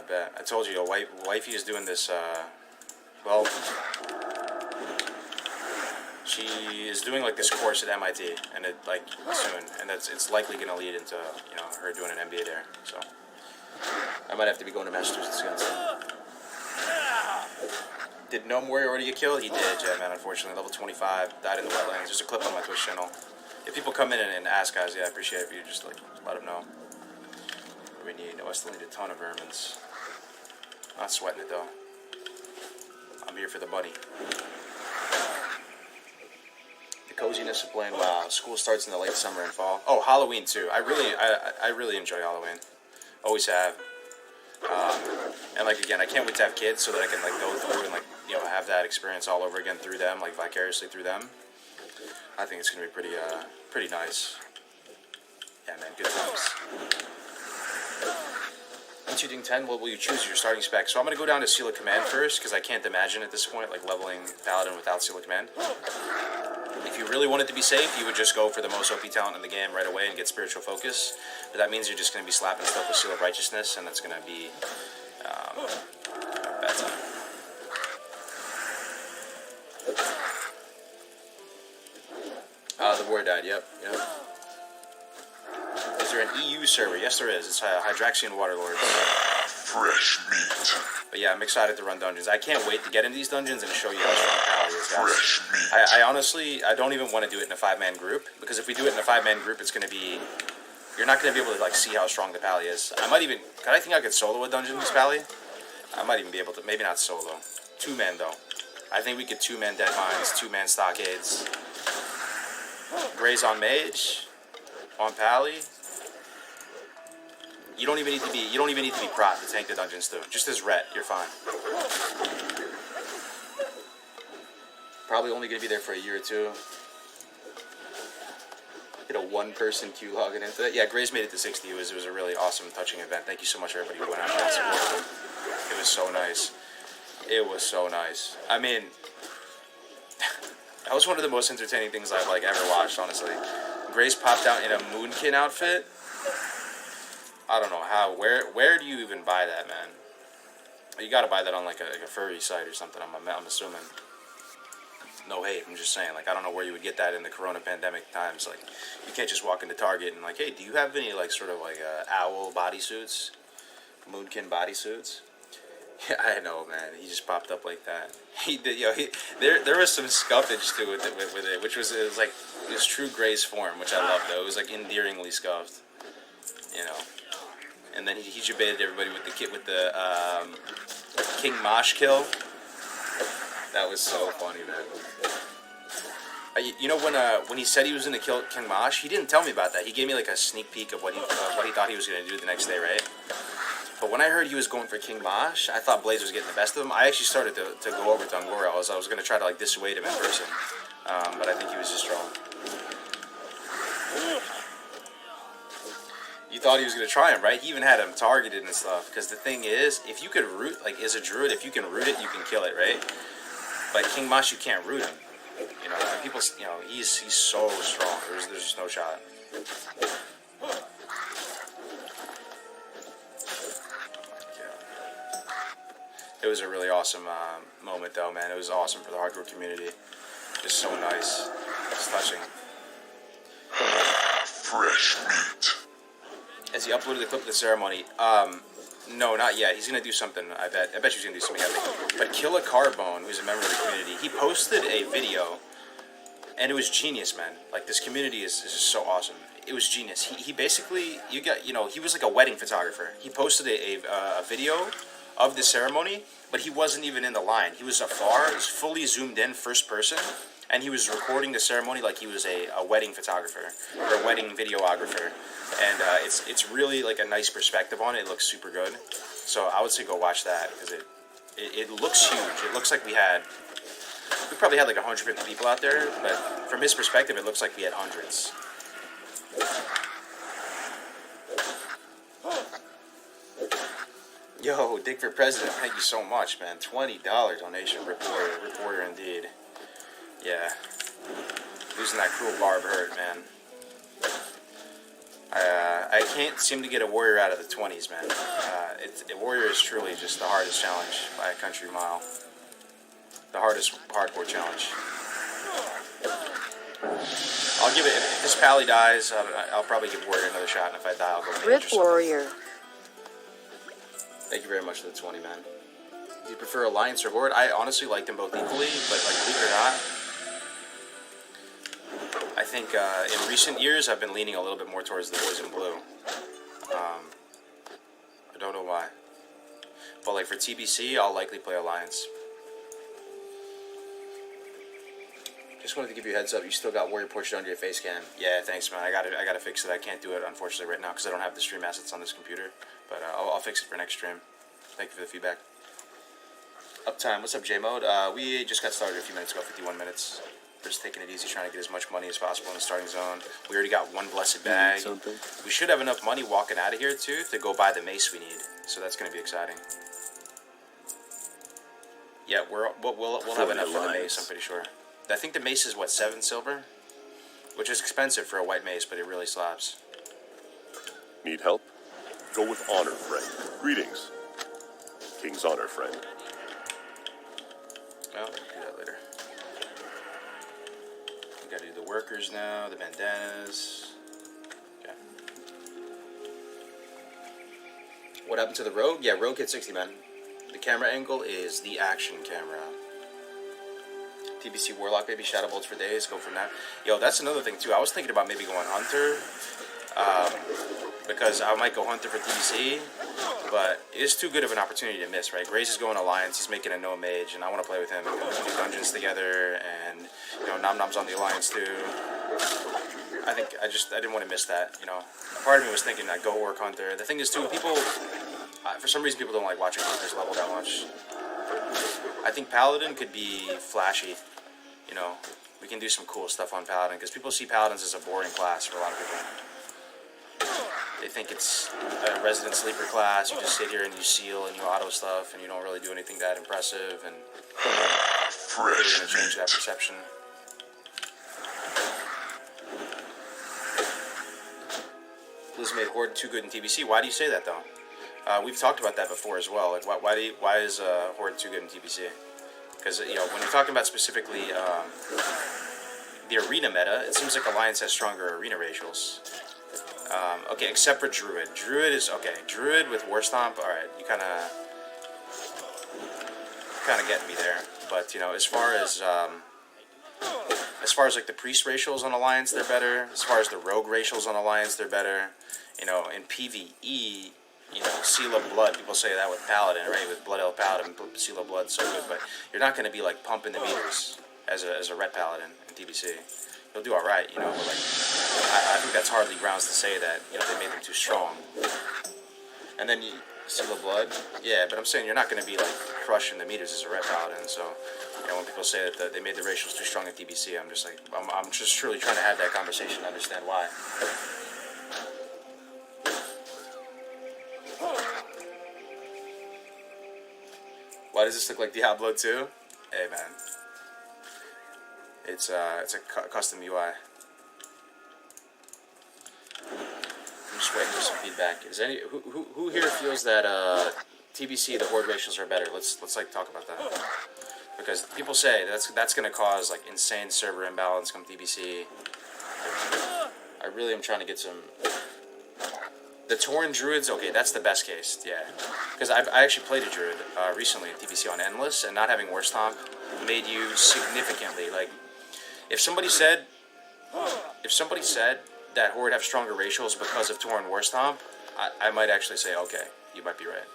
bet. I told you, wifey is doing this, well, she is doing like this course at MIT, and it like soon, and it's likely going to lead into her doing an MBA there. So I might have to be going to Massachusetts again soon. Did No Mori already get killed? He did, yeah, man. Unfortunately, level 25, died in the wetlands. There's a clip on my Twitch channel. If people come in and ask, guys, yeah, I appreciate it if you just like let them know. What do we need? Oh, I still need a ton of vermins. Not sweating it though. I'm here for the bunny. The coziness of playing WoW. School starts in the late summer and fall. Oh, Halloween too. I really enjoy Halloween. Always have. And like again, I can't wait to have kids so that I can like go through and like have that experience all over again through them, like vicariously through them. I think it's gonna be pretty nice. Yeah, man, good times. Once you ding 10, what will you choose as your starting spec? So I'm gonna go down to Seal of Command first because I can't imagine at this point like leveling Paladin without Seal of Command. If you really wanted to be safe, you would just go for the most OP talent in the game right away and get Spiritual Focus. But that means you're just going to be slapping stuff with Seal of Righteousness, and that's going to be bad time. The war died, yep. Is there an EU server? Yes, there is. It's Hydraxian Waterlords. Fresh meat. But yeah, I'm excited to run dungeons. I can't wait to get into these dungeons and show you how strong Pally is, guys. Fresh meat. I honestly, I don't even want to do it in a 5-man group, because if we do it in a 5-man group, it's going to be, you're not going to be able to like see how strong the Pally is. I think I could solo a dungeon with Pally. I might even be able to, maybe not solo. 2-man though. I think we could 2-man Dead Mines, 2-man Stockades. Graze on Mage, on Pally. You don't even need to be prot to tank the dungeons too. Just as ret, you're fine. Probably only gonna be there for a year or two. Hit a 1-person queue logging into that. Yeah, Graze made it to 60. It was a really awesome, touching event. Thank you so much, everybody who went out and supported him. It was so nice. It was so nice. I mean, that was one of the most entertaining things I've like ever watched, honestly. Grace popped out in a Moonkin outfit. I don't know how. Where do you even buy that, man? You gotta buy that on like a furry site or something. I'm assuming. No hate. I'm just saying. Like I don't know where you would get that in the Corona pandemic times. Like you can't just walk into Target and like, hey, do you have any like sort of like owl bodysuits, Moonkin bodysuits? Yeah, I know, man. He just popped up like that. He did, there was some scuffage to it with it, which was like this true Grace form, which I loved. Though it was like endearingly scuffed, And then he debated everybody with the King Mosh kill. That was so funny, man. When he said he was gonna kill King Mosh, he didn't tell me about that. He gave me like a sneak peek of what he thought he was gonna do the next day, right? But when I heard he was going for King Mosh, I thought Blaze was getting the best of him. I actually started to go over to Angora. I was going to try to like dissuade him in person, but I think he was just strong. You thought he was going to try him, right? He even had him targeted and stuff. Because the thing is, if you could root, like as a druid, if you can root it, you can kill it, right? But King Mosh, you can't root him. And people, he's so strong. There's just no shot. It was a really awesome moment, though, man. It was awesome for the hardcore community. Just so nice. It's touching. Fresh meat. Has he uploaded the clip of the ceremony? No, not yet. He's going to do something, I bet. I bet he's going to do something epic. But Killa Carbone, who's a member of the community, he posted a video, and it was genius, man. Like, this community is just so awesome. It was genius. He basically, he was like a wedding photographer. He posted a video of the ceremony, but he wasn't even in the line. He was afar, he was fully zoomed in, first person, and he was recording the ceremony like he was a wedding photographer or a wedding videographer. And it's really like a nice perspective on it. It looks super good. So I would say go watch that because it looks huge. It looks like we probably had like 150 people out there, but from his perspective, it looks like we had hundreds. Yo, Dick for President, thank you so much, man. $20 donation, reporter indeed. Yeah. Losing that cruel barb hurt, man. I can't seem to get a warrior out of the 20s, man. A warrior is truly just the hardest challenge by a country mile. The hardest hardcore challenge. I'll give it. If this pally dies, I'll probably give warrior another shot, and if I die, I'll go mage or Rip something. Warrior. Thank you very much for the 20, man. Do you prefer Alliance or Horde? I honestly like them both equally, but like, believe it or not, I think in recent years I've been leaning a little bit more towards the boys in blue. I don't know why, but like for TBC, I'll likely play Alliance. Just wanted to give you a heads up. You still got Warrior portrait under your face cam. Yeah, thanks, man. I gotta fix it. I can't do it unfortunately right now because I don't have the stream assets on this computer. But I'll fix it for next stream. Thank you for the feedback. Uptime. What's up, J Mode? We just got started a few minutes ago. 51 minutes. We're just taking it easy, trying to get as much money as possible in the starting zone. We already got one blessed bag. We should have enough money walking out of here too to go buy the mace we need. So that's gonna be exciting. Yeah, we'll have enough for the mace. I'm pretty sure. I think the mace is what, 7 silver, which is expensive for a white mace, but it really slaps. Need help? Go with honor, friend. Greetings. King's honor, friend. Well, we'll do that later. We gotta do the workers now, the bandanas. Okay. What happened to the Rogue? Yeah, Rogue hit 60, man. The camera angle is the action camera. TBC Warlock, baby. Shadow Bolts for days. Go for that. Yo, that's another thing, too. I was thinking about maybe going Hunter. Because I might go Hunter for TBC. But it's too good of an opportunity to miss, right? Grace is going Alliance. He's making a no mage. And I want to play with him. And go do dungeons together. And, you know, Nom Nom's on the Alliance, too. I think I didn't want to miss that, you know. Part of me was thinking I'd go Orc Hunter. The thing is, too, people... for some reason, people don't like watching Hunters level that much. I think Paladin could be flashy. You know, we can do some cool stuff on Paladin, because people see Paladins as a boring class for a lot of people. They think it's a resident sleeper class, you just sit here and you seal and you auto stuff, and you don't really do anything that impressive, and we're going to change that perception. Blizz made Horde too good in TBC. Why do you say that, though? We've talked about that before as well. Like, why is Horde too good in TBC? Because, you know, when you're talking about specifically the arena meta, it seems like Alliance has stronger arena racials. Okay, except for Druid. Druid is, okay, Druid with War Stomp, alright, you kind of get me there. But, you know, as far as like the Priest racials on Alliance, they're better. As far as the Rogue racials on Alliance, they're better. You know, in PvE... You know, Seal of Blood, people say that with Paladin, right? With Blood Elf Paladin, Seal of Blood's so good, but you're not going to be, like, pumping the meters as a Red Paladin in TBC. You'll do alright, you know, but, like, I think that's hardly grounds to say that, you know, they made them too strong. And then, Seal of Blood, yeah, but I'm saying you're not going to be, like, crushing the meters as a Red Paladin, so, you know, when people say that they made the racials too strong in TBC, I'm just like, I'm just truly trying to have that conversation to understand why. Why does this look like Diablo 2? Hey, man. It's a custom UI. I'm just waiting for some feedback. Is who here feels that TBC, the Horde racials are better? Let's like talk about that. Because people say that's gonna cause like insane server imbalance come TBC. I really am trying to get some. The Tauren Druids, okay, that's the best case, yeah. Because I actually played a Druid recently at TBC on Endless, and not having War Stomp made you significantly, like, if somebody said that Horde have stronger racials because of Tauren War Stomp, I might actually say, okay, you might be right.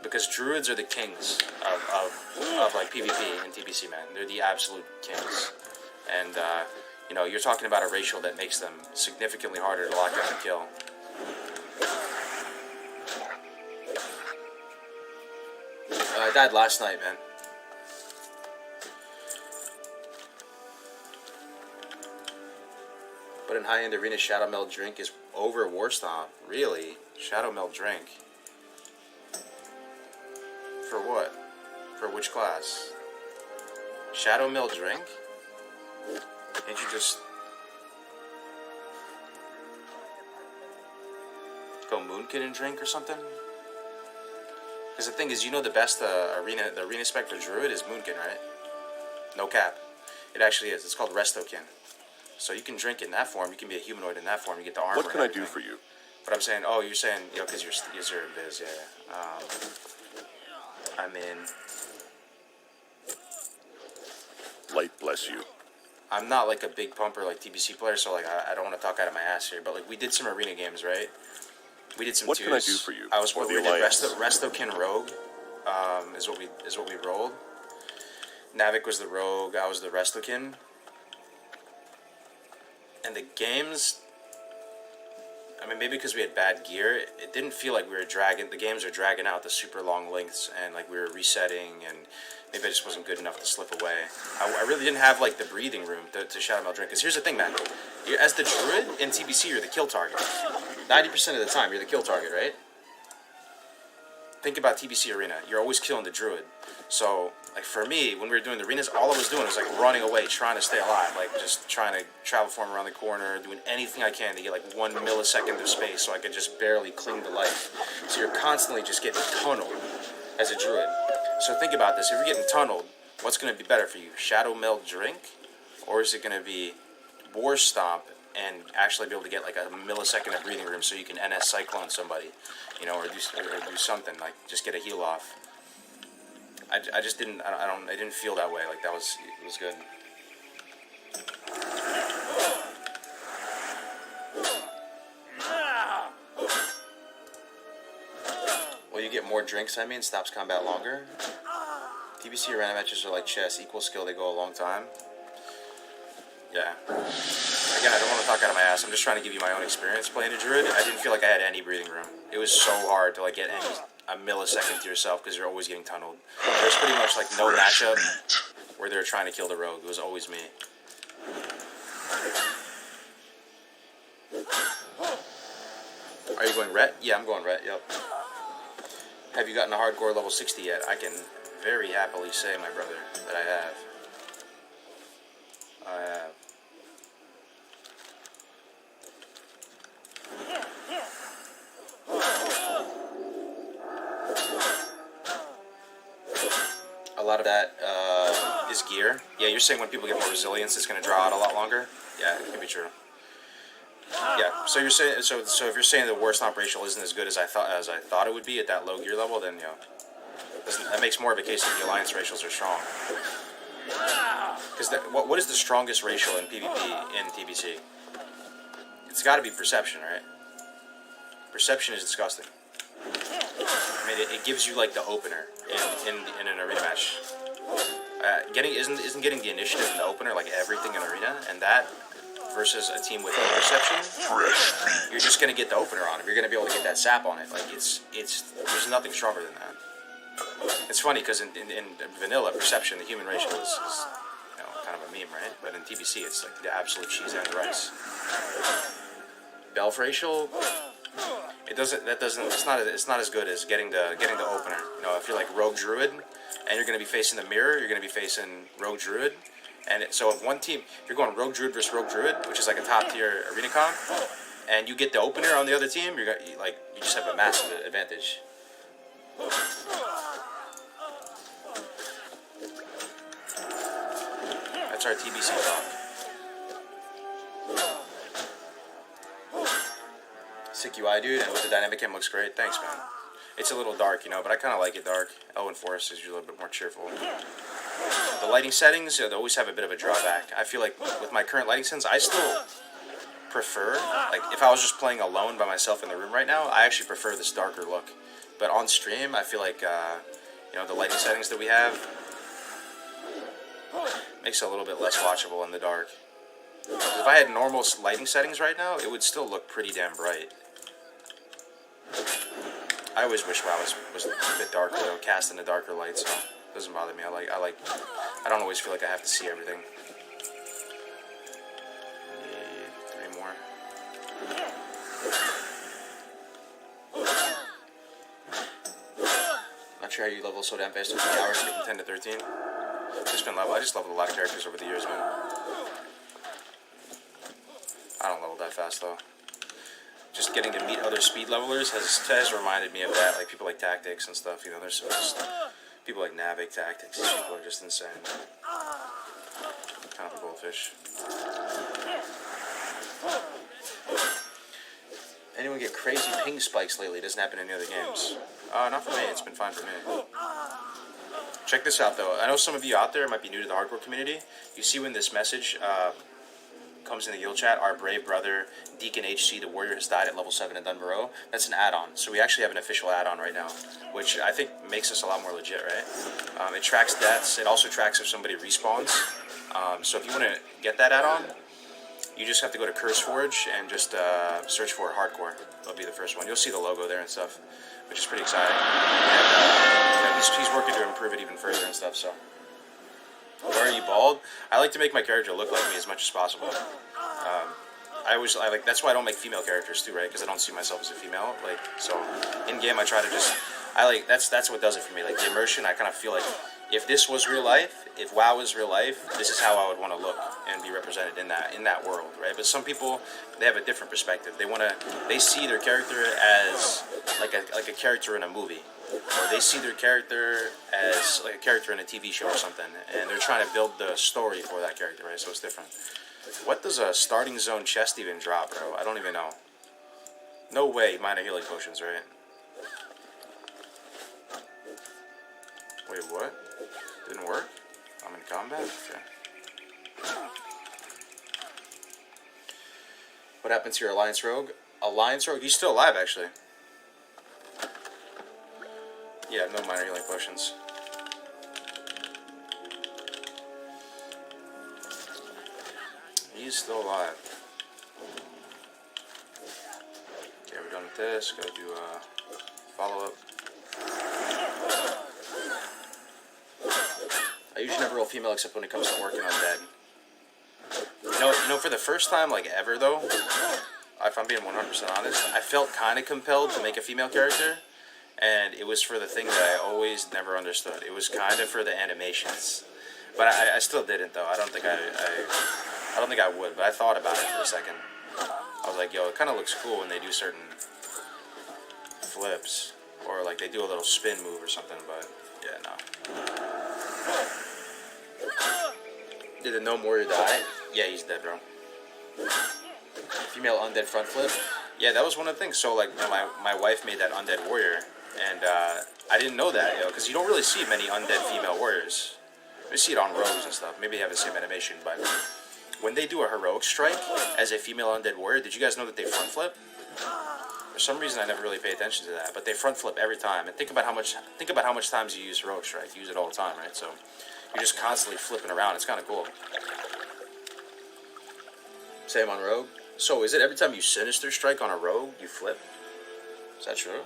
Because Druids are the kings of like, PvP and TBC, man. They're the absolute kings. And, you know, you're talking about a racial that makes them significantly harder to lock down and kill. I died last night, man. But in high-end arena, Shadow Meld Drink is over War Stomp. Really? Shadow Meld Drink? For what? For which class? Shadow Meld Drink? Can't you just... go Moonkin and drink or something? Because the thing is, you know, the best the arena spectre druid is Moonkin, right? No cap. It actually is. It's called Restokin. So you can drink in that form. You can be a humanoid in that form. You get the armor. What can I do for you? But I'm saying, oh, you're saying, you know, because you're Biz, yeah. I'm in. Light bless you. I'm not like a big pumper like TBC player, so like I don't want to talk out of my ass here. But like we did some arena games, right? We did some. What twos. can I do for you? I was for we the did Alliance? Restokin Rogue, is what we rolled. Navik was the Rogue. I was the Restokin. And the games, I mean, maybe because we had bad gear, it didn't feel like we were dragging. The games are dragging out the super long lengths, and like we were resetting, and maybe I just wasn't good enough to slip away. I really didn't have like the breathing room to Shadow Meld drink. Because here's the thing, man. As the druid in TBC, you're the kill target. 90% of the time, you're the kill target, right? Think about TBC Arena. You're always killing the druid. So, like for me, when we were doing the arenas, all I was doing was like running away, trying to stay alive, like just trying to travel form around the corner, doing anything I can to get like 1 millisecond of space so I could just barely cling to life. So you're constantly just getting tunneled as a druid. So think about this: if you're getting tunneled, what's going to be better for you? Shadow Meld drink, or is it going to be War Stomp and actually be able to get like a millisecond of breathing room so you can NS Cyclone somebody, you know, or do something like just get a heal off. I just didn't I didn't feel that way. Like it was good. Well, you get more drinks. I mean, stops combat longer. TBC arena matches are like chess. Equal skill, they go a long time. Yeah. Again, I don't want to talk out of my ass. I'm just trying to give you my own experience playing a druid. I didn't feel like I had any breathing room. It was so hard to like get a millisecond to yourself because you're always getting tunneled. There's pretty much like no matchup where they're trying to kill the rogue. It was always me. Are you going ret? Yeah, I'm going ret. Yep. Have you gotten a hardcore level 60 yet? I can very happily say, my brother, that I have. I have. A lot of that is gear. Yeah, you're saying when people get more resilience, it's going to draw out a lot longer. Yeah, it can be true. Yeah, so you're saying so if you're saying the War Stomp racial isn't as good as I thought it would be at that low gear level, then that makes more of a case that the Alliance racials are strong. Because what is the strongest racial in PvP in TBC? It's got to be perception, right? Perception is disgusting. I mean, it gives you like the opener in an arena match. Isn't getting the initiative in the opener like everything in arena, and that versus a team with no perception, you're just gonna get the opener on him. You're gonna be able to get that sap on it. Like there's nothing stronger than that. It's funny because in vanilla perception, the human racial is kind of a meme, right? But in TBC, it's like the absolute cheese and the rice. Belf racial. It's not as good as getting the opener. You know, if you're like Rogue Druid and you're going to be facing the mirror, you're going to be facing Rogue Druid. And so if one team, you're going Rogue Druid versus Rogue Druid, which is like a top tier arena comp, and you get the opener on the other team, you just have a massive advantage. That's our TBC talk. Sick UI, dude, and with the dynamic cam looks great. Thanks, man. It's a little dark, but I kind of like it dark. Elven Forest is usually a little bit more cheerful. The lighting settings, they always have a bit of a drawback. I feel like with my current lighting settings, I still prefer, like if I was just playing alone by myself in the room right now, I actually prefer this darker look. But on stream, I feel like, the lighting settings that we have makes it a little bit less watchable in the dark. If I had normal lighting settings right now, it would still look pretty damn bright. I always wish I was a bit darker, though, cast in a darker light, so it doesn't bother me. I don't always feel like I have to see everything. Yeah, 3 more. Not sure how you level so damn fast. 15 hours, skipping 10 to 13. I just leveled a lot of characters over the years, man. I don't level that fast, though. just getting to meet other speed levelers has reminded me of that. Like people like Tactics and stuff. You know, there's just people like Navig Tactics. These people are just insane. Kind of a goldfish. Anyone get crazy ping spikes lately? It doesn't happen in any other games. Not for me. It's been fine for me. Check this out, though. I know some of you out there might be new to the hardcore community. You see when this message comes in the guild chat, our brave brother, Deacon HC, the warrior, has died at level 7 in Dunborough. That's an add-on. So we actually have an official add-on right now, which I think makes us a lot more legit, right? It tracks deaths. It also tracks if somebody respawns. So if you want to get that add-on, you just have to go to CurseForge and just search for hardcore. That'll be the first one. You'll see the logo there and stuff, which is pretty exciting. And he's working to improve it even further and stuff. So, why are you bald? I like to make my character look like me as much as possible. That's why I don't make female characters too, right? Because I don't see myself as a female. Like, so in game I try to just that's what does it for me. Like the immersion, I kind of feel like if this was real life, if WoW was real life, this is how I would want to look and be represented in that world, right? But some people, they have a different perspective. They see their character as like a character in a movie, or they see their character as like a character in a TV show or something, and they're trying to build the story for that character, right? So it's different. What does a starting zone chest even drop, bro? I don't even know. No way, minor healing potions, right? Wait, what? Didn't work? I'm in combat? Okay. What happened to your Alliance Rogue? Alliance Rogue? He's still alive, actually. Yeah, no minor healing potions. He's still alive. Okay, we're done with this. Gotta do a follow-up. I usually never roll female except when it comes to working on dead. You know, for the first time, like, ever, though, if I'm being 100% honest, I felt kind of compelled to make a female character, and it was for the thing that I always never understood. It was kind of for the animations. But I still didn't, though. I don't think I would, but I thought about it for a second. I was like, yo, it kind of looks cool when they do certain flips, or like they do a little spin move or something, but yeah, no. Did the Gnome Warrior die? Yeah, he's dead, bro. Female undead front flip? Yeah, that was one of the things. So, like, you know, my wife made that undead warrior, and I didn't know that, yo, because you don't really see many undead female warriors. You see it on rogues and stuff. Maybe they have the same animation, but when they do a heroic strike as a female undead warrior, did you guys know that they front flip? For some reason, I never really pay attention to that, but they front flip every time. And think about how much times you use heroic strike. You use it all the time, right? So you're just constantly flipping around. It's kind of cool. Same on rogue. So is it every time you sinister strike on a rogue, you flip? Is that true?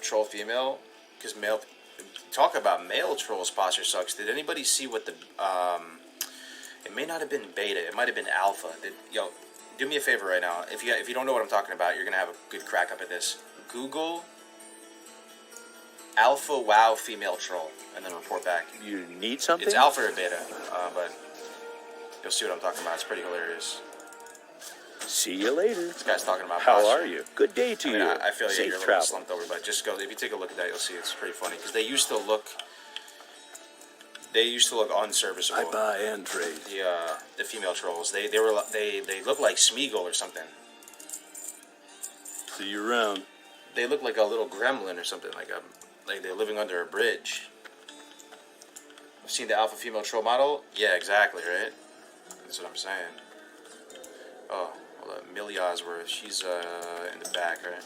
Troll female, because male. Talk about male trolls posture sucks. Did anybody see what the it may not have been beta, it might have been alpha. Yo, do me a favor right now. If you don't know what I'm talking about, you're gonna have a good crack up at this. Google alpha WoW female troll and then report back. You need something? It's alpha or beta, but you'll see what I'm talking about. It's pretty hilarious. See you later. This guy's talking about How posture. are you? Good day to you. I feel Safe you're a little travel. slumped over, but just go. If you take a look at that, you'll see it's pretty funny because they used to look unserviceable. I buy and trade. The female trolls. They look like Smeagol or something. See you around. They look like a little gremlin or something, like they're living under a bridge. I've seen the alpha female troll model. Yeah, exactly, right? That's what I'm saying. Oh, hold up. Millie Osworth. She's in the back, right?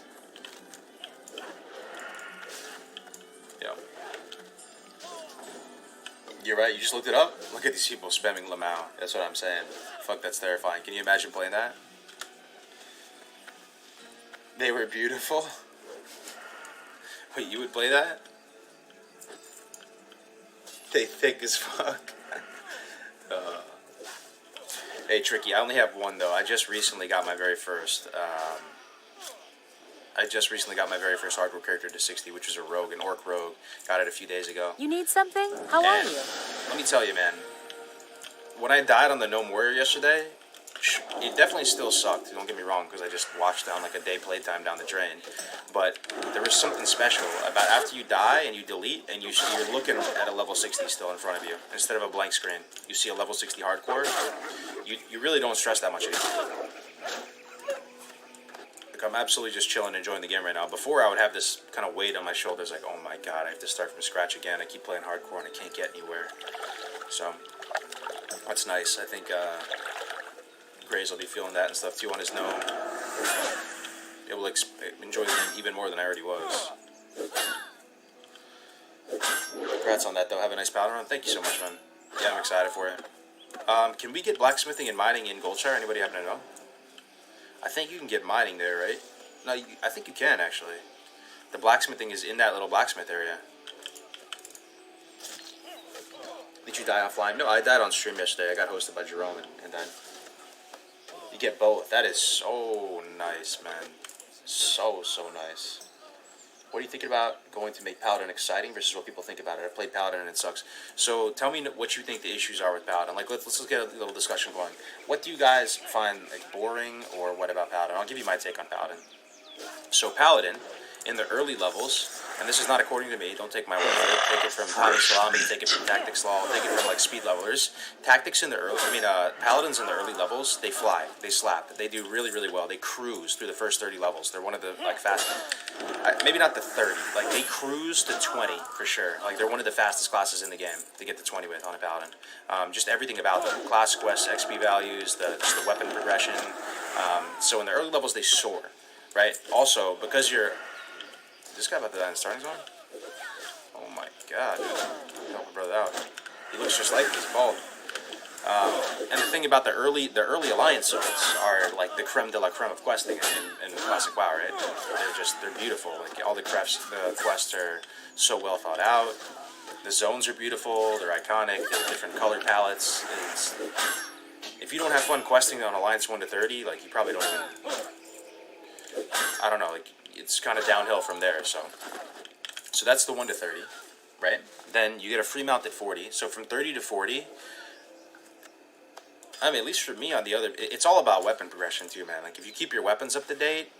Yeah. You're right. You just looked it up. Look at these people spamming Lamau. That's what I'm saying. Fuck, that's terrifying. Can you imagine playing that? They were beautiful. Wait, you would play that? They thick as fuck. Hey, Tricky, I only have one, though. I just recently got my very first hardcore character to 60, which was a rogue, an orc rogue. Got it a few days ago. You need something? How are And you? let me tell you, man. When I died on the Gnome Warrior yesterday, it definitely still sucked. Don't get me wrong, because I just watched down like a day playtime down the drain. But there was something special about after you die and you delete and you're looking at a level 60 still in front of you instead of a blank screen. You see a level 60 hardcore. You really don't stress that much anymore. Like I'm absolutely just chilling, enjoying the game right now. Before I would have this kind of weight on my shoulders, like, oh my god, I have to start from scratch again. I keep playing hardcore and I can't get anywhere. So that's nice. I think Grays will be feeling that and stuff too on his gnome. It will enjoy the game even more than I already was. Congrats on that though. Have a nice powder run. Thank you so much, man. Yeah, I'm excited for it. Can we get blacksmithing and mining in Goldshire? Anybody happen to know? I think you can get mining there, right? No, I think you can actually. The blacksmithing is in that little blacksmith area. Did you die offline? No, I died on stream yesterday. I got hosted by Jerome and died. You get both. That is so nice, man. So nice. What are you thinking about going to make Paladin exciting versus what people think about it? I played Paladin and it sucks. So tell me what you think the issues are with Paladin. Like let's get a little discussion going. What do you guys find like boring or what about Paladin? I'll give you my take on Paladin. So Paladin, in the early levels, and this is not according to me, don't take my word for it, take it from Tommy Salami, take it from Tactics Law, take it from like speed levelers. Paladins in the early levels, they fly, they slap, they do really well. They cruise through the first 30 levels. They're one of the like fastest, maybe not the 30, like they cruise to 20 for sure. Like they're one of the fastest classes in the game to get to 20 with on a Paladin. Just everything about them, class quests, XP values, the weapon progression. So in the early levels they soar, right? Also, because you're this guy about to die in the starting zone? Oh my god, dude. Help my brother out. He looks just like he's bald. And the thing about the early Alliance zones are like the creme de la creme of questing in Classic WoW, right? They're beautiful. Like all the quests are so well thought out. The zones are beautiful, they're iconic, they have different color palettes. If you don't have fun questing on Alliance 1 to 30, like you probably don't even, I don't know, like it's kind of downhill from there. So that's the 1 to 30, right? Then you get a free mount at 40. So from 30 to 40, I mean, at least for me on the other, it's all about weapon progression too, man. Like if you keep your weapons up to date,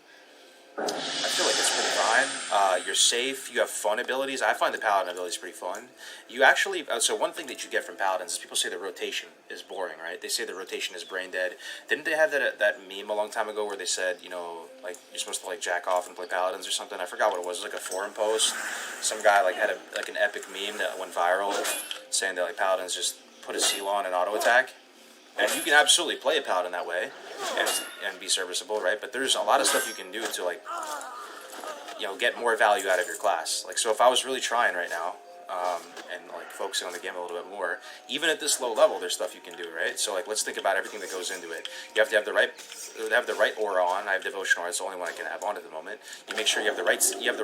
I feel like it's pretty fine. You're safe. You have fun abilities. I find the Paladin abilities pretty fun. You actually, so one thing that you get from Paladins is people say the rotation is boring, right? They say the rotation is brain dead. Didn't they have that meme a long time ago where they said, you know, like you're supposed to like jack off and play Paladins or something? I forgot what it was. It was like a forum post. Some guy like had an epic meme that went viral saying that like Paladins just put a seal on and auto attack. And you can absolutely play a Paladin that way and be serviceable, right? But there's a lot of stuff you can do to, like, you know, get more value out of your class. Like, so if I was really trying right now and, like, focusing on the game a little bit more, even at this low level, there's stuff you can do, right? So, like, let's think about everything that goes into it. You have to have the right aura on. I have Devotion Aura. It's the only one I can have on at the moment. You make sure you have the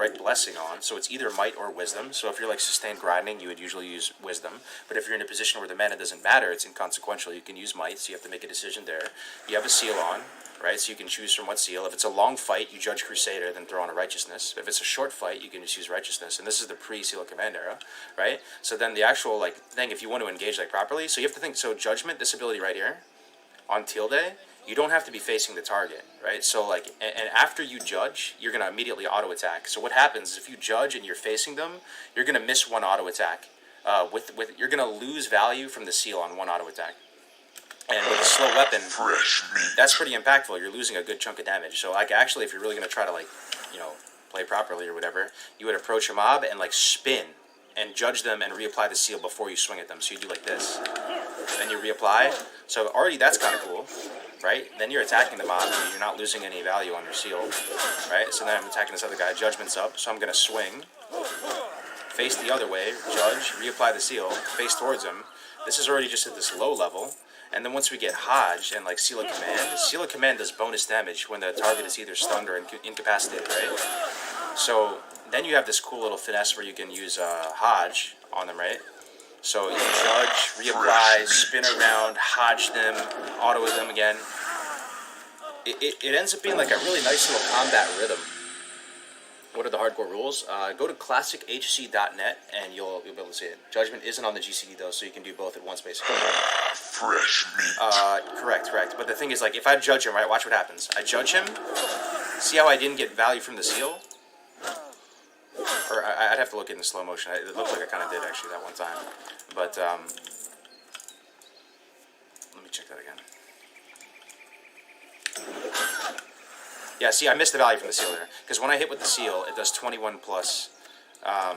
right blessing on. So it's either Might or Wisdom. So if you're, like, sustained grinding, you would usually use Wisdom. But if you're in a position where the mana doesn't matter, it's inconsequential, you can use Might. So you have to make a decision there. You have a seal on, right? So you can choose from what seal. If it's a long fight, you judge Crusader, then throw on a Righteousness. If it's a short fight, you can just use Righteousness. And this is the pre-Seal of Command era, right? So then the actual, like, thing, if you want to engage, like, properly, so you have to think, so Judgment, this ability right here, on Teal Day, you don't have to be facing the target, right? So, like, and after you judge, you're going to immediately auto-attack. So what happens is if you judge and you're facing them, you're going to miss one auto-attack. You're going to lose value from the seal on one auto-attack. And with a slow weapon, that's pretty impactful. You're losing a good chunk of damage. So, like, actually, if you're really going to try to, like, you know, play properly or whatever, you would approach a mob and, like, spin and judge them and reapply the seal before you swing at them. So you do like this. Then you reapply. So already that's kind of cool, right? Then you're attacking the mob and you're not losing any value on your seal, right? So then I'm attacking this other guy. Judgment's up, so I'm going to swing. Face the other way, judge, reapply the seal, face towards him. This is already just at this low level. And then once we get Hodge and like Seal of Command does bonus damage when the target is either stunned or incapacitated, right? So then you have this cool little finesse where you can use Hodge on them, right? So you judge, reapply, spin around, Hodge them, auto them again. It ends up being like a really nice little combat rhythm. What are the hardcore rules? Go to classichc.net and you'll be able to see it. Judgment isn't on the GCD though, so you can do both at once basically. Fresh meat. Correct. But the thing is, like, if I judge him, right, watch what happens. I judge him. See how I didn't get value from the seal? Or I'd have to look in slow motion. It looked like I kind of did actually that one time. But let me check that again. Yeah, see, I missed the value from the seal there. Because when I hit with the seal, it does 21 plus. I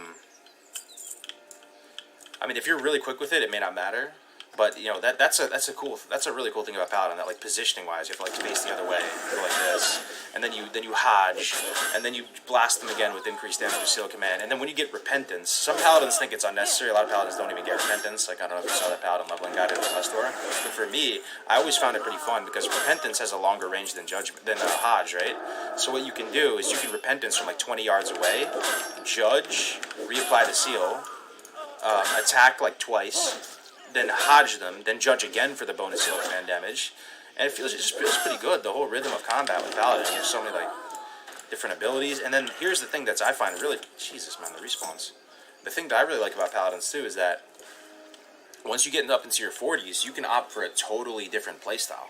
mean, if you're really quick with it, it may not matter. But you know that's a really cool thing about Paladin. That like positioning wise, you have to like face the other way, go like this, and then you hodge, and then you blast them again with increased damage with seal command. And then when you get repentance, some Paladins think it's unnecessary. A lot of Paladins don't even get repentance. Like I don't know if you saw that Paladin leveling guide in the Lestor. But for me, I always found it pretty fun because repentance has a longer range than hodge, right? So what you can do is you can repentance from like 20 yards away, judge, reapply the seal, attack like twice. Then hodge them, then judge again for the bonus seal command damage, and it just feels pretty good. The whole rhythm of combat with Paladin, you have so many like different abilities. And then here's the thing that I find really, Jesus man, the respawns. The thing that I really like about Paladins too is that once you get up into your 40s, you can opt for a totally different playstyle,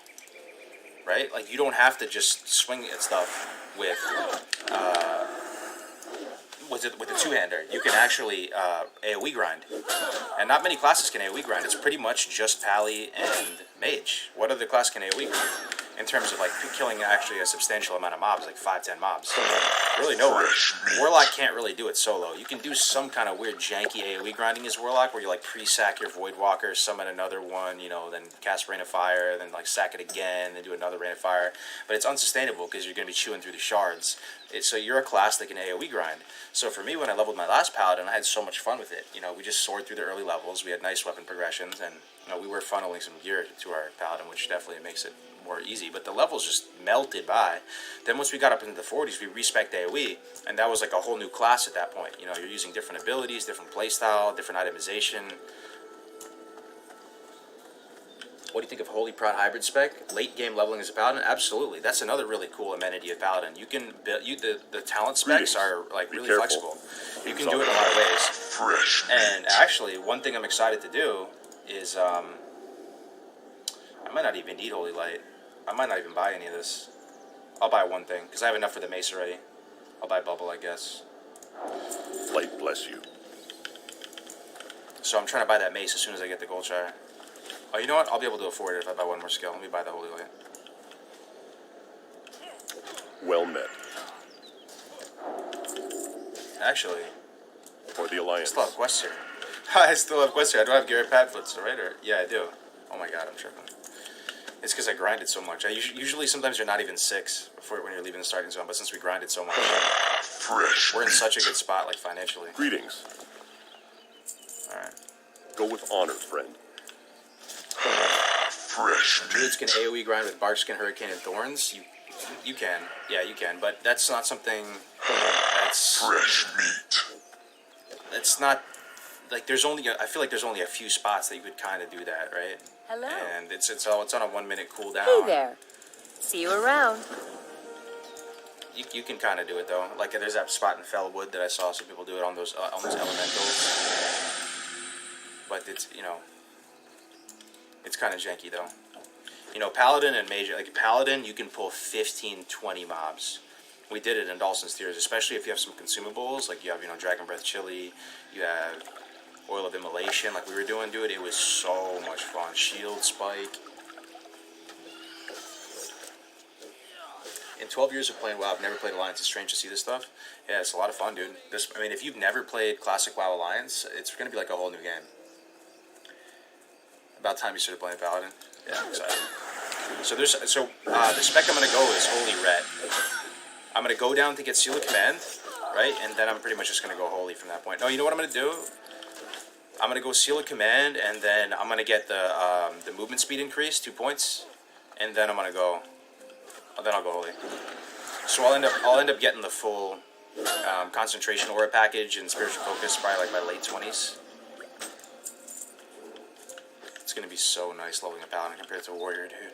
right? Like you don't have to just swing at stuff with a two-hander. You can actually AoE grind. And not many classes can AoE grind. It's pretty much just Pally and Mage. What other class can AoE grind? In terms of like killing actually a substantial amount of mobs, like 5-10 mobs. Really no one. Warlock can't really do it solo. You can do some kind of weird janky AoE grinding as Warlock where you like pre-sack your Voidwalker, summon another one, you know, then cast Rain of Fire, then like sack it again, then do another Rain of Fire. But it's unsustainable because you're going to be chewing through the shards. So you're a class that can AoE grind. So for me, when I leveled my last Paladin, I had so much fun with it. You know, we just soared through the early levels. We had nice weapon progressions, and you know, we were funneling some gear to our Paladin, which definitely makes it more easy. But the levels just melted by. Then once we got up into the 40s, we respec AoE, and that was like a whole new class at that point. You know, you're using different abilities, different playstyle, different itemization. What do you think of Holy Prod Hybrid spec? Late game leveling as a Paladin? Absolutely. That's another really cool amenity of Paladin. You can build the talent specs are like really flexible. You can do it in a lot of ways. Fresh And actually, one thing I'm excited to do is I might not even need Holy Light. I might not even buy any of this. I'll buy one thing because I have enough for the mace already. I'll buy Bubble, I guess. Light bless you. So I'm trying to buy that mace as soon as I get the gold shire. Oh, you know what? I'll be able to afford it if I buy one more skill. Let me buy the Holy Light. Well met. Actually, For the I Alliance. still have quests here. I still have quests here. I don't have Garrett Padfoot, right? Or yeah, I do. Oh my god, I'm tripping. It's because I grinded so much. Usually, sometimes you're not even 6 before when you're leaving the starting zone. But since we grinded so much, Fresh we're in meat. such a good spot, like financially. Greetings. All right. Go with honor, friend. Fresh Druids can meat. AoE grind with Barkskin, Hurricane, and Thorns. You can. Yeah, you can. But that's not something that's... Fresh meat. It's not... Like, there's only... I feel like there's only a few spots that you could kind of do that, right? Hello. And it's on a 1 minute cooldown. Hey there. See you around. You can kind of do it, though. Like, there's that spot in Fellwood that I saw some people do it on those elementals. But it's, you know... It's kind of janky, though. You know, Paladin and Mage... Like, Paladin, you can pull 15, 20 mobs. We did it in Dawson's Tears, especially if you have some consumables. Like, you have, you know, Dragon Breath Chili. You have Oil of Immolation, like we were doing, dude. It was so much fun. Shield Spike. In 12 years of playing WoW, I've never played Alliance. It's strange to see this stuff. Yeah, it's a lot of fun, dude. I mean, if you've never played Classic WoW Alliance, it's going to be like a whole new game. About time you started playing Paladin. Yeah, I'm excited. So the spec I'm going to go is Holy Ret. I'm going to go down to get Seal of Command, right? And then I'm pretty much just going to go Holy from that point. No, you know what I'm going to do? I'm going to go Seal of Command, and then I'm going to get the movement speed increase, 2 points. And then I'm going to go... Then I'll go Holy. So I'll end up getting the full concentration aura package and spiritual focus probably like my late 20s. It's gonna be so nice leveling a Paladin compared to a warrior, dude.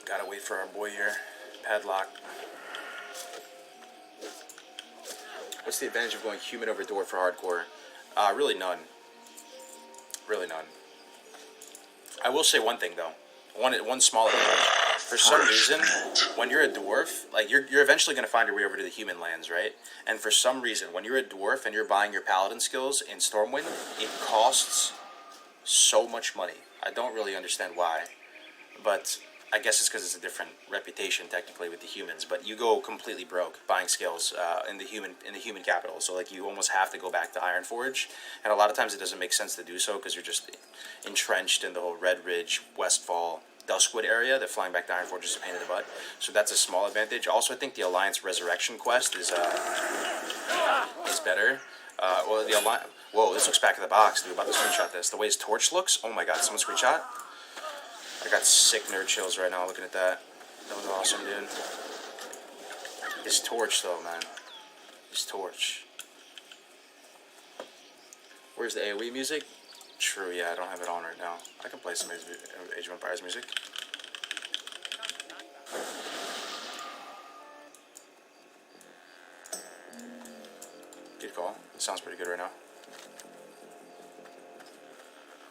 Gotta wait for our boy here. Padlock. What's the advantage of going human over dwarf for hardcore? Really none. Really none. I will say one thing though. One small advantage. For some reason, when you're a dwarf, like you're eventually going to find your way over to the human lands, right? And for some reason, when you're a dwarf and you're buying your paladin skills in Stormwind, it costs so much money. I don't really understand why, but I guess it's because it's a different reputation technically with the humans. But you go completely broke buying skills in the human capital. So like you almost have to go back to Ironforge, and a lot of times it doesn't make sense to do so because you're just entrenched in the whole Red Ridge, Westfall, Duskwood area. That flying back to Ironforge is a pain in the butt. So that's a small advantage. Also, I think the Alliance Resurrection quest is better. Well, the Alliance. Whoa, this looks back in the box, dude. About to screenshot this. The way his torch looks. Oh my god, someone screenshot. I got sick nerd chills right now looking at that. That was awesome, dude. His torch, though, man. His torch. Where's the AoE music? True, yeah, I don't have it on right now. I can play some Age of Empires music. Good call. It sounds pretty good right now.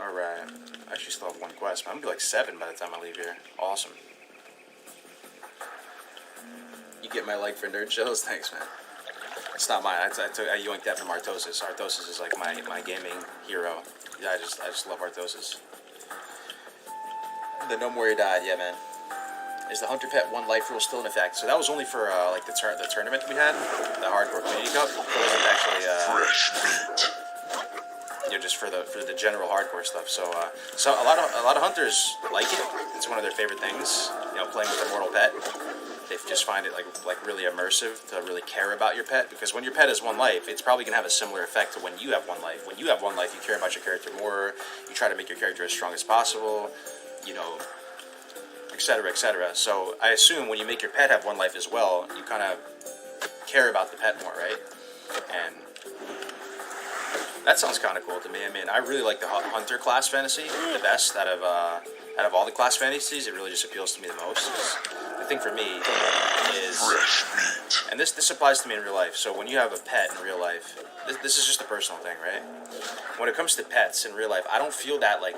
Alright. I actually still have one quest, but I'm gonna be like 7 by the time I leave here. Awesome. You get my like for nerd shows? Thanks, man. It's not mine. I yoinked that from Artosis. Artosis is like my gaming hero. Yeah, I just love Artosis. The No More You Died, yeah, man. Is the Hunter Pet 1 life rule still in effect? So that was only for like the tournament we had, the Hardcore Community Cup. It wasn't actually Fresh meat. you know, just for the general hardcore stuff. So a lot of hunters like it. It's one of their favorite things. You know, playing with their mortal pet. They just find it like really immersive to really care about your pet, because when your pet has 1 life, it's probably gonna have a similar effect to when you have 1 life. When you have 1 life, you care about your character more. You try to make your character as strong as possible. You know, etc., etc. So I assume when you make your pet have 1 life as well, you kind of care about the pet more, right? And that sounds kind of cool to me. I mean, I really like the hunter class fantasy the best out of all the class fantasies. It really just appeals to me the most. The thing for me is, Fresh meat. and this applies to me in real life. So when you have a pet in real life, this is just a personal thing, right? When it comes to pets in real life, I don't feel that like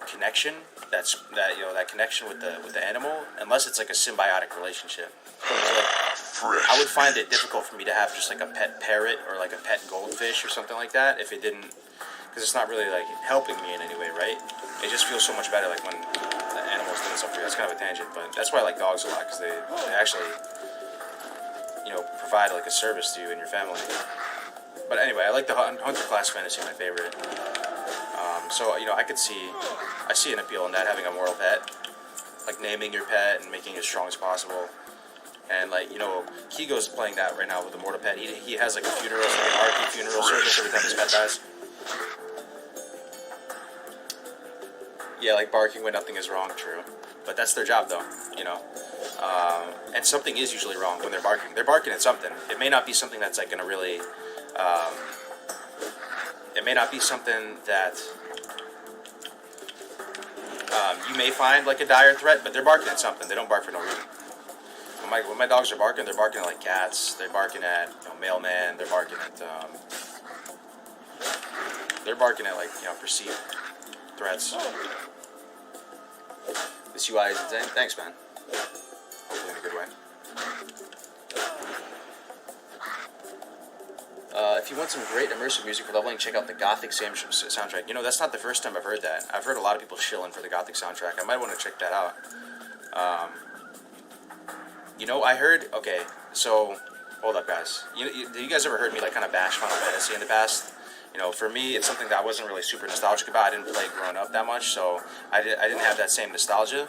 connection. That connection with the animal, unless it's like a symbiotic relationship. So like, Fresh I would find it difficult for me to have just like a pet parrot or like a pet goldfish or something like that if it didn't, because it's not really like helping me in any way, right? It just feels so much better like when the animal's doing something. That's kind of a tangent, but that's why I like dogs a lot, because they actually, you know, provide like a service to you and your family. But anyway, I like the hunter class fantasy, my favorite. So you know, I see an appeal in that, having a mortal pet, like naming your pet and making it as strong as possible. And like, you know, Kigo's playing that right now with the mortal pet. He has like a funeral, like an RP funeral service every time his pet dies. Yeah, like barking when nothing is wrong, true. But that's their job, though, you know. And something is usually wrong when they're barking. They're barking at something. It may not be something that's like gonna really. It may not be something that you may find like a dire threat, but they're barking at something. They don't bark for no reason. When my dogs are barking, they're barking at like cats. They're barking at, you know, mailman. They're barking at like, you know, perceived threats. This UI is insane. Thanks, man. Hopefully in a good way. If you want some great immersive music for leveling, check out the Gothic soundtrack. You know, that's not the first time I've heard that. I've heard a lot of people shilling for the Gothic soundtrack. I might want to check that out. You know, I heard... Okay, so... Hold up, guys. You guys ever heard me, like, kind of bash Final Fantasy in the past? You know, for me, it's something that I wasn't really super nostalgic about. I didn't play growing up that much, so I didn't have that same nostalgia.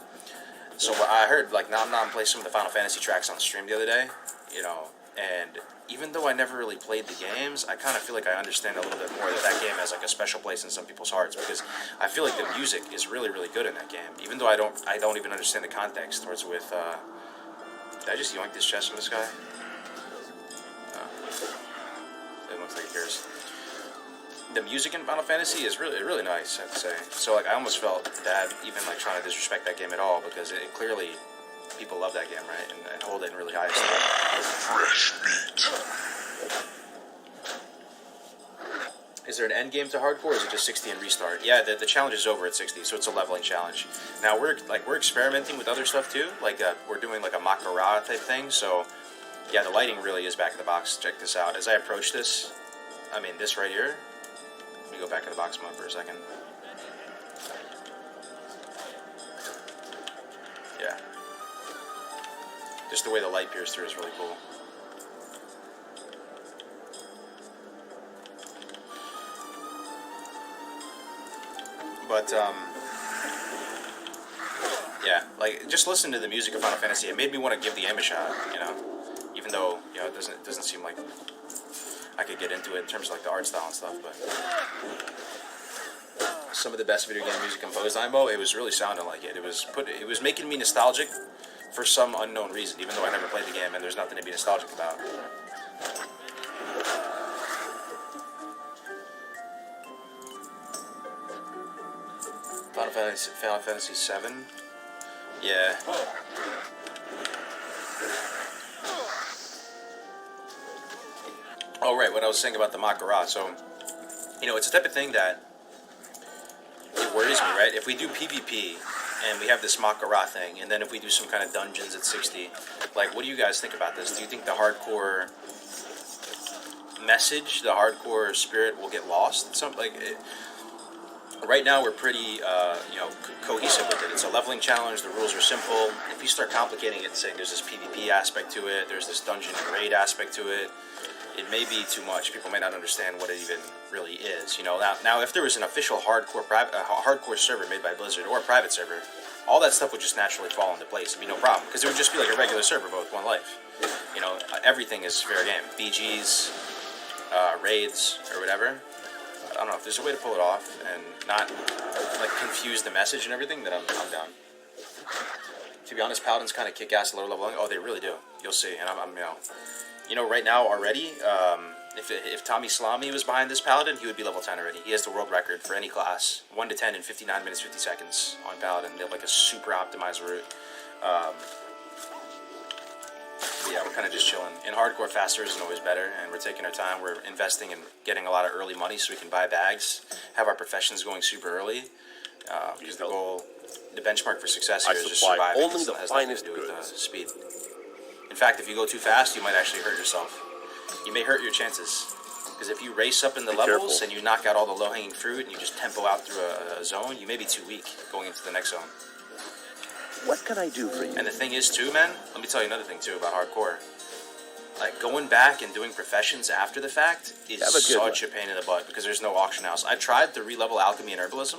So I heard, like, Nom Nom play some of the Final Fantasy tracks on the stream the other day, you know, and even though I never really played the games, I kind of feel like I understand a little bit more that game has, like, a special place in some people's hearts, because I feel like the music is really, really good in that game, even though I don't even understand the context towards with, did I just yoink this chest from this guy? It looks like it cares. The music in Final Fantasy is really, really nice, I'd say. So, like, I almost felt bad even, like, trying to disrespect that game at all, because it clearly people love that game, right? And hold it in really high esteem. Fresh meat. Is there an end game to hardcore, or is it just 60 and restart? Yeah, the challenge is over at 60, so it's a leveling challenge. Now we're experimenting with other stuff too. Like we're doing like a Makara type thing. So yeah, the lighting really is back in the box. Check this out. As I approach this, I mean this right here. Let me go back in the box mode for a second. Yeah. Just the way the light peers through is really cool. But, yeah, like, just listen to the music of Final Fantasy. It made me want to give the game a shot, you know? Even though, you know, it doesn't seem like I could get into it in terms of, like, the art style and stuff, but some of the best video game music composed, IMO, it was really sounding like it. It was making me nostalgic for some unknown reason, even though I never played the game and there's nothing to be nostalgic about. Final Fantasy 7? Yeah. Oh, right, what I was saying about the Makara. So, you know, it's the type of thing that it worries me, right? If we do PvP and we have this Makara thing, and then if we do some kind of dungeons at 60, like, what do you guys think about this? Do you think the hardcore message, the hardcore spirit will get lost? Right now, we're pretty, cohesive with it. It's a leveling challenge. The rules are simple. If you start complicating it and saying there's this PvP aspect to it, there's this dungeon and raid aspect to it, it may be too much. People may not understand what it even really is. You know, now if there was an official hardcore server made by Blizzard or a private server, all that stuff would just naturally fall into place. It'd be no problem because it would just be like a regular server, but with one life. You know, everything is fair game. BGs, raids, or whatever. I don't know if there's a way to pull it off and not like confuse the message and everything. Then I'm down. To be honest, paladins kind of kick ass at lower leveling. Oh, they really do. You'll see. And I'm right now already. If Tommy Salami was behind this paladin, he would be level 10 already. He has the world record for any class, 1 to 10 in 59 minutes 50 seconds on paladin. They have like a super optimized route. Yeah, we're kind of just chilling. In hardcore, faster isn't always better, and we're taking our time. We're investing in getting a lot of early money so we can buy bags, have our professions going super early. Because the benchmark for success here is just surviving. Only the has nothing finest to do with goods. speed. In fact, if you go too fast, you might actually hurt yourself. You may hurt your chances. Because if you race up in the levels careful. and you knock out all the low-hanging fruit and you just tempo out through a zone, you may be too weak going into the next zone. What can I do for you? And the thing is, too, man, let me tell you another thing, too, about hardcore. Like, going back and doing professions after the fact is such a pain in the butt because there's no auction house. I tried to re-level alchemy and herbalism.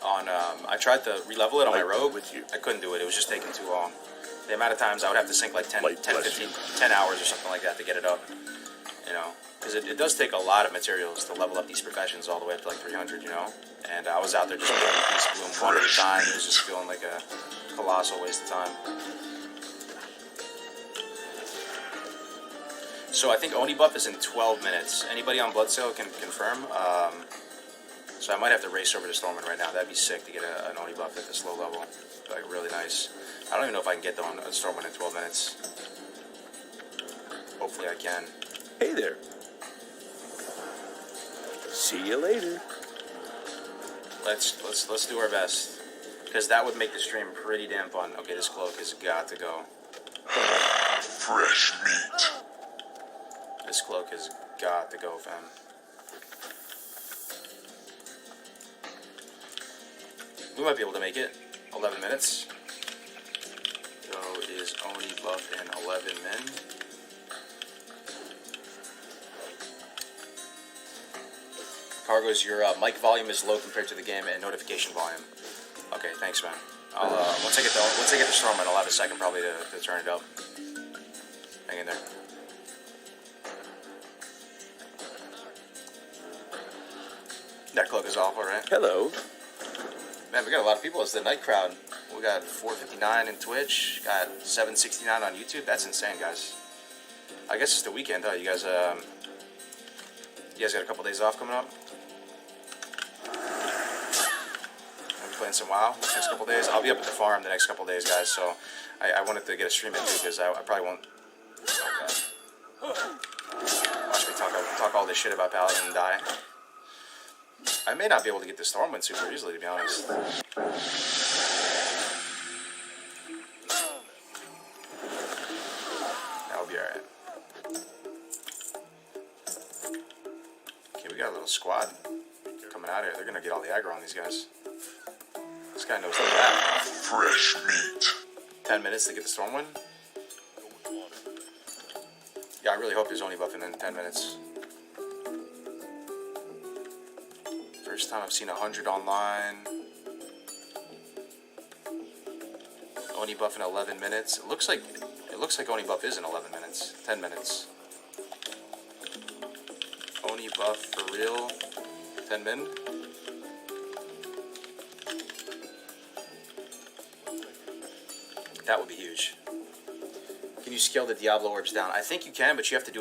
I tried to re-level it on my rogue. I couldn't do it. It was just taking too long. The amount of times I would have to sink like 10 hours or something like that to get it up. You know? Because it does take a lot of materials to level up these professions all the way up to like 300, you know? And I was out there just picking a piece of bloom one at a time. It was just feeling like a colossal waste of time. So I think Oni buff is in 12 minutes. Anybody on Bloodsail can confirm. So I might have to race over to Stormwind right now. That'd be sick to get an Oni buff at this low level. Like, really nice. I don't even know if I can get them on Stormwind in 12 minutes. Hopefully I can. Hey there. See you later. Let's do our best. Because that would make the stream pretty damn fun. Okay, this cloak has got to go. Fresh meat. This cloak has got to go, fam. We might be able to make it. 11 minutes. So is Oni buff in 11 min. Cargo's, your mic volume is low compared to the game and notification volume. Okay, thanks, man. I'll once I get the Stormwind, I'll have a second probably to turn it up. Hang in there. That cloak is off, alright. Hello. Man, we got a lot of people. It's the night crowd. We got 459 in Twitch. Got 769 on YouTube. That's insane, guys. I guess it's the weekend, huh? You guys got a couple days off coming up? I'm playing playing some WoW the next couple days. I'll be up at the farm the next couple days, guys. So I wanted to get a stream in too because I probably won't. Watch me talk all this shit about Paladin and die. I may not be able to get the Stormwind super easily, to be honest. That'll be alright. Okay, we got a little squad coming out here. They're gonna get all the aggro on these guys. This guy knows the map. Fresh meat. 10 minutes to get the Stormwind? Yeah, I really hope there's only buffing in 10 minutes. First time I've seen 100 online. Oni buff in 11 minutes. It looks like Oni buff is in 11 minutes. 10 minutes. Oni buff for real. 10 min. That would be huge. Can you scale the Diablo orbs down? I think you can, but you have to do